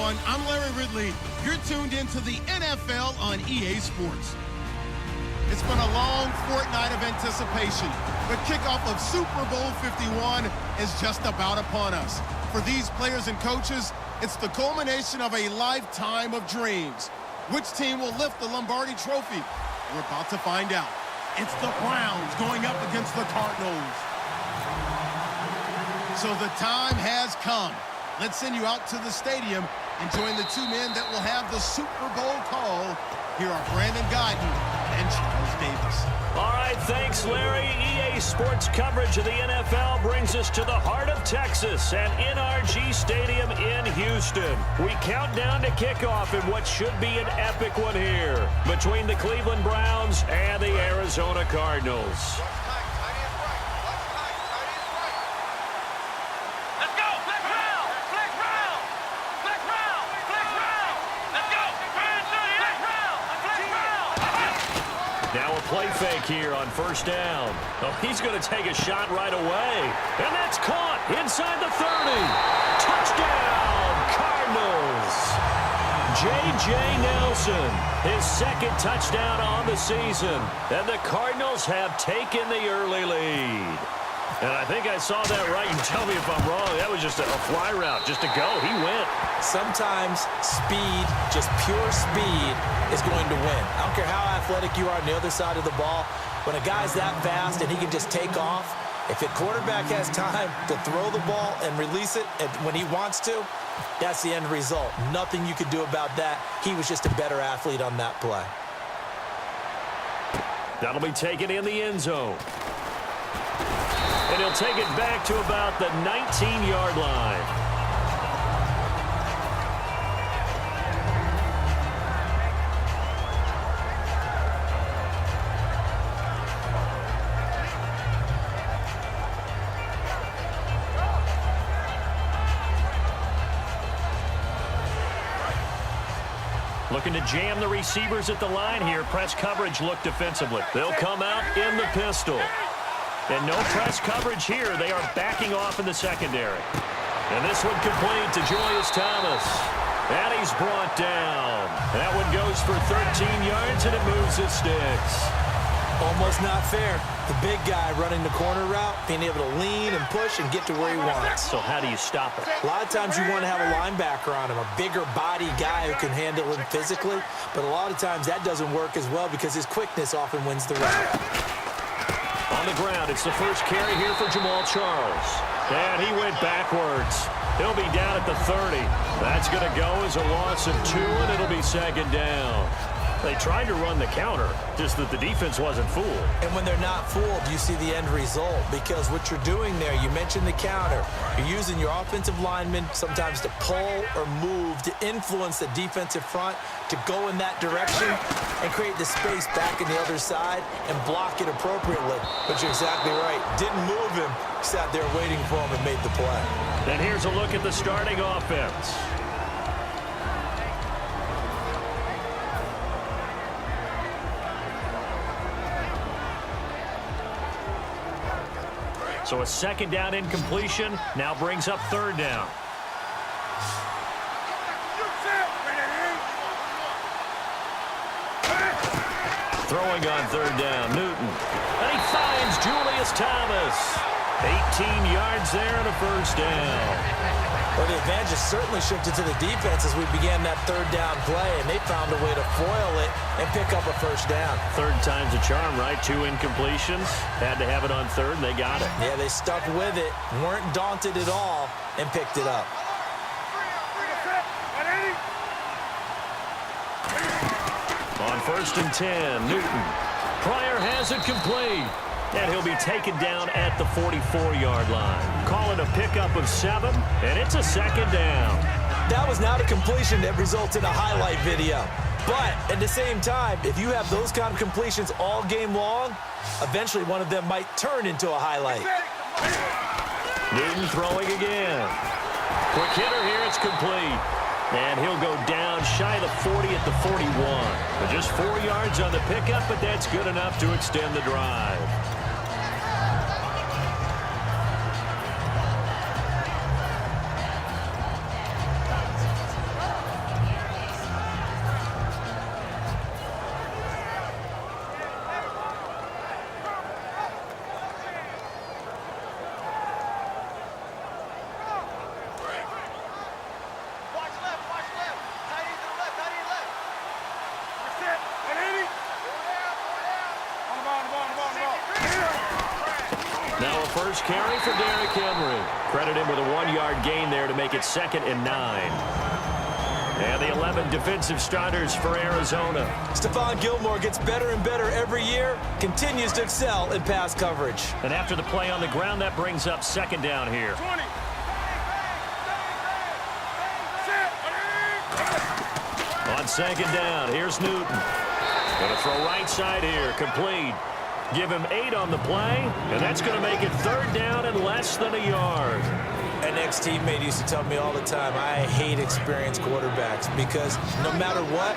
everyone. I'm Larry Ridley. You're tuned into the NFL on EA Sports. It's been a long fortnight of anticipation. The kickoff of Super Bowl 51 is just about upon us. For these players and coaches, it's the culmination of a lifetime of dreams. Which team will lift the Lombardi Trophy? We're about to find out. It's the Browns going up against the Cardinals. So the time has come. Let's send you out to the stadium and join the two men that will have the Super Bowl call. Here are Brandon Guyton and Charles Davis. All right, thanks, Larry. EA Sports coverage of the NFL brings us to the heart of Texas and NRG Stadium in Houston. We count down to kickoff in what should be an epic one here between the Cleveland Browns and the Arizona Cardinals. Now a play fake here on first down. Oh, he's going to take a shot right away. And that's caught inside the 30. Touchdown, Cardinals. J.J. Nelson, his second touchdown on the season. And the Cardinals have taken the early lead. And I think I saw that right. You tell me if I'm wrong. That was just a fly route, just to go. He went. Sometimes speed, just pure speed, is going to win. I don't care how athletic you are on the other side of the ball. When a guy's that fast and he can just take off, if a quarterback has time to throw the ball and release it when he wants to, that's the end result. Nothing you could do about that. He was just a better athlete on that play. That'll be taken in the end zone. And he'll take it back to about the 19-yard line. Looking to jam the receivers at the line here. Press coverage look defensively. They'll come out in the pistol. And no press coverage here. They are backing off in the secondary. And this one complete to Julius Thomas. And he's brought down. That one goes for 13 yards, and it moves his sticks. Almost not fair. The big guy running the corner route, being able to lean and push and get to where he wants. So how do you stop it? A lot of times you want to have a linebacker on him, a bigger body guy who can handle him physically. But a lot of times that doesn't work as well because his quickness often wins the route. On the ground, it's the first carry here for Jamal Charles. And he went backwards. He'll be down at the 30. That's going to go as a loss of 2, and it'll be second down. They tried to run the counter, just that the defense wasn't fooled. And when they're not fooled, you see the end result. Because what you're doing there, you mentioned the counter. You're using your offensive linemen sometimes to pull or move to influence the defensive front to go in that direction and create the space back in the other side and block it appropriately. But you're exactly right. Didn't move him. Sat there waiting for him and made the play. And here's a look at the starting offense. So a second down incompletion now brings up third down. Throwing on third down, Newton. And he finds Julius Thomas. 18 yards there and a first down. Well, the advantage has certainly shifted to the defense as we began that third down play, and they found a way to foil it and pick up a first down. Third time's a charm, right? 2 incompletions. Had to have it on third, and they got it. Yeah, they stuck with it, weren't daunted at all, and picked it up. On first and 10, Newton. Pryor has it complete. And he'll be taken down at the 44-yard line. Call it a pickup of 7, and it's a second down. That was not a completion that results in a highlight video. But at the same time, if you have those kind of completions all game long, eventually one of them might turn into a highlight. Newton throwing again. Quick hitter here, it's complete. And he'll go down shy of the 40 at the 41. But just 4 yards on the pickup, but that's good enough to extend the drive. First carry for Derrick Henry. Credit him with a 1-yard gain there to make it 2nd and 9. And the 11 defensive starters for Arizona. Stephon Gilmore gets better and better every year, continues to excel in pass coverage. And after the play on the ground, that brings up 2nd down here. 20. On 2nd down, here's Newton. Going to throw right side here, complete. Give him 8 on the play, and that's going to make it 3rd down and less than a yard. An ex-teammate used to tell me all the time, I hate experienced quarterbacks because no matter what,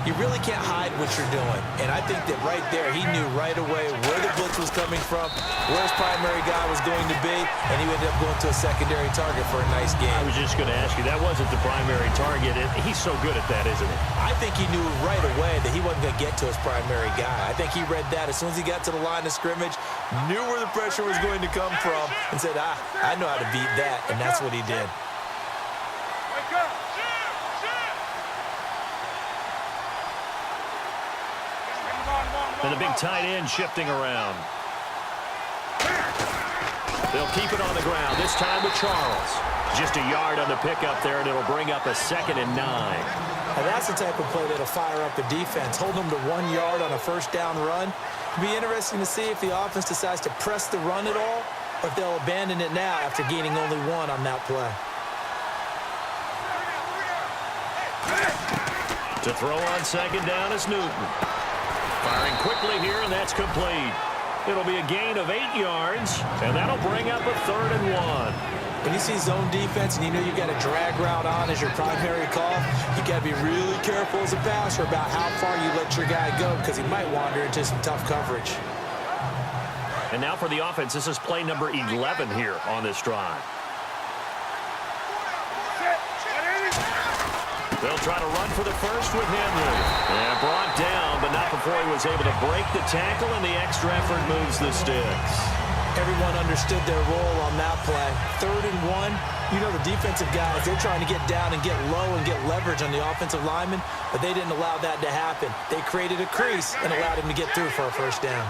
you really can't hide what you're doing. And I think that right there, he knew right away where the blitz was coming from, where his primary guy was going to be, and he ended up going to a secondary target for a nice game. I was just going to ask you, that wasn't the primary target. He's so good at that, isn't he? I think he knew right away that he wasn't going to get to his primary guy. I think he read that as soon as he got to the line of scrimmage, knew where the pressure was going to come from, and said, I know how to beat that, and that's what he did. And the big tight end shifting around. They'll keep it on the ground, this time with Charles. Just a yard on the pickup there, and it'll bring up a 2nd and 9. Now that's the type of play that'll fire up the defense. Hold them to 1 yard on a first down run. It'll be interesting to see if the offense decides to press the run at all, or if they'll abandon it now after gaining only 1 on that play. To throw on 2nd down is Newton. Firing quickly here, and that's complete. It'll be a gain of 8 yards, and that'll bring up a 3rd and 1. When you see zone defense and you know you got a drag route on as your primary call, you got to be really careful as a passer about how far you let your guy go because he might wander into some tough coverage. And now for the offense, this is play number 11 here on this drive. They'll try to run for the first with Henry. And brought down, but not before he was able to break the tackle, and the extra effort moves the sticks. Everyone understood their role on that play. 3rd and 1. You know the defensive guys, they're trying to get down and get low and get leverage on the offensive lineman, but they didn't allow that to happen. They created a crease and allowed him to get through for a first down.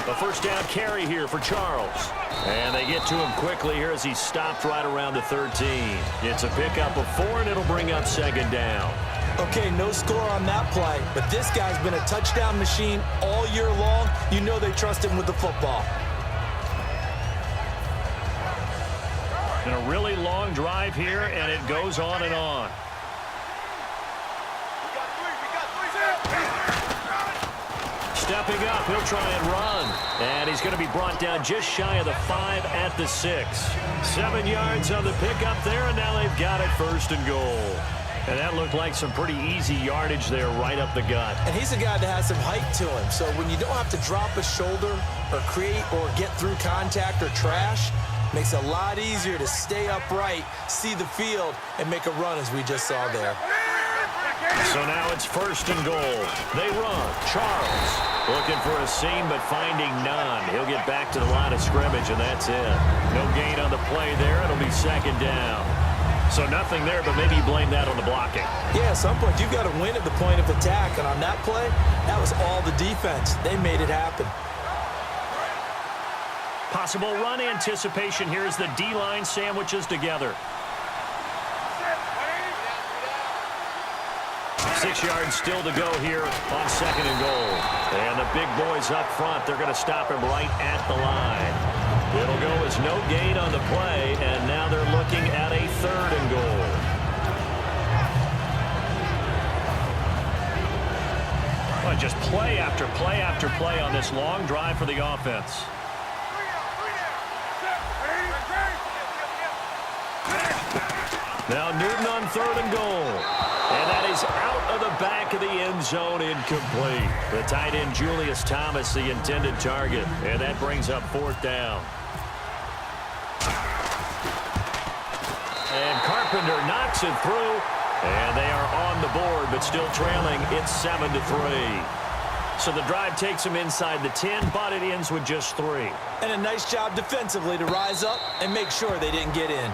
A first down carry here for Charles. And they get to him quickly here as he stopped right around the 13. It's a pickup of 4, and it'll bring up 2nd down. Okay, no score on that play, but this guy's been a touchdown machine all year long. You know they trust him with the football. And a really long drive here, and it goes on and on. Stepping up, he'll try and run. And he's going to be brought down just shy of the 5 at the 6. 7 yards on the pickup there, and now they've got it 1st and goal. And that looked like some pretty easy yardage there right up the gut. And he's a guy that has some height to him, so when you don't have to drop a shoulder or create or get through contact or trash, makes it a lot easier to stay upright, see the field, and make a run as we just saw there. So now it's 1st and goal. They run. Charles looking for a seam, but finding none. He'll get back to the line of scrimmage, and that's it. No gain on the play there. It'll be 2nd down. So nothing there, but maybe you blame that on the blocking. Yeah, at some point, you've got to win at the point of attack. And on that play, that was all the defense. They made it happen. Possible run anticipation here as the D-line sandwiches together. 6 yards still to go here on 2nd and goal. And the big boys up front, they're going to stop him right at the line. It'll go as no gain on the play, and now they're looking at a 3rd and goal. Well, just play after play after play on this long drive for the offense. Now Newton on 3rd and goal. And that is out of the back of the end zone, incomplete. The tight end, Julius Thomas, the intended target. And that brings up 4th down. And Carpenter knocks it through. And they are on the board, but still trailing. It's 7-3. So the drive takes them inside the 10, but it ends with just 3. And a nice job defensively to rise up and make sure they didn't get in.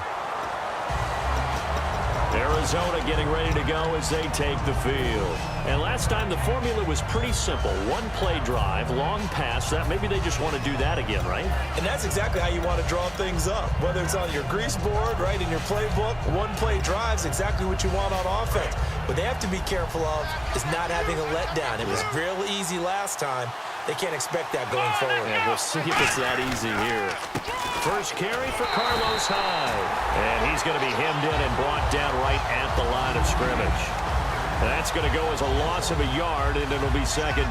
Arizona getting ready to go as they take the field. And last time the formula was pretty simple. One play drive, long pass. That maybe they just want to do that again, right? And that's exactly how you want to draw things up. Whether it's on your grease board, right, in your playbook, one play drive is exactly what you want on offense. What they have to be careful of is not having a letdown. It was real easy last time. They can't expect that going forward. And we'll see if it's that easy here. First carry for Carlos Hyde. And he's going to be hemmed in and brought down right at the line of scrimmage. That's going to go as a loss of a yard, and it'll be second down.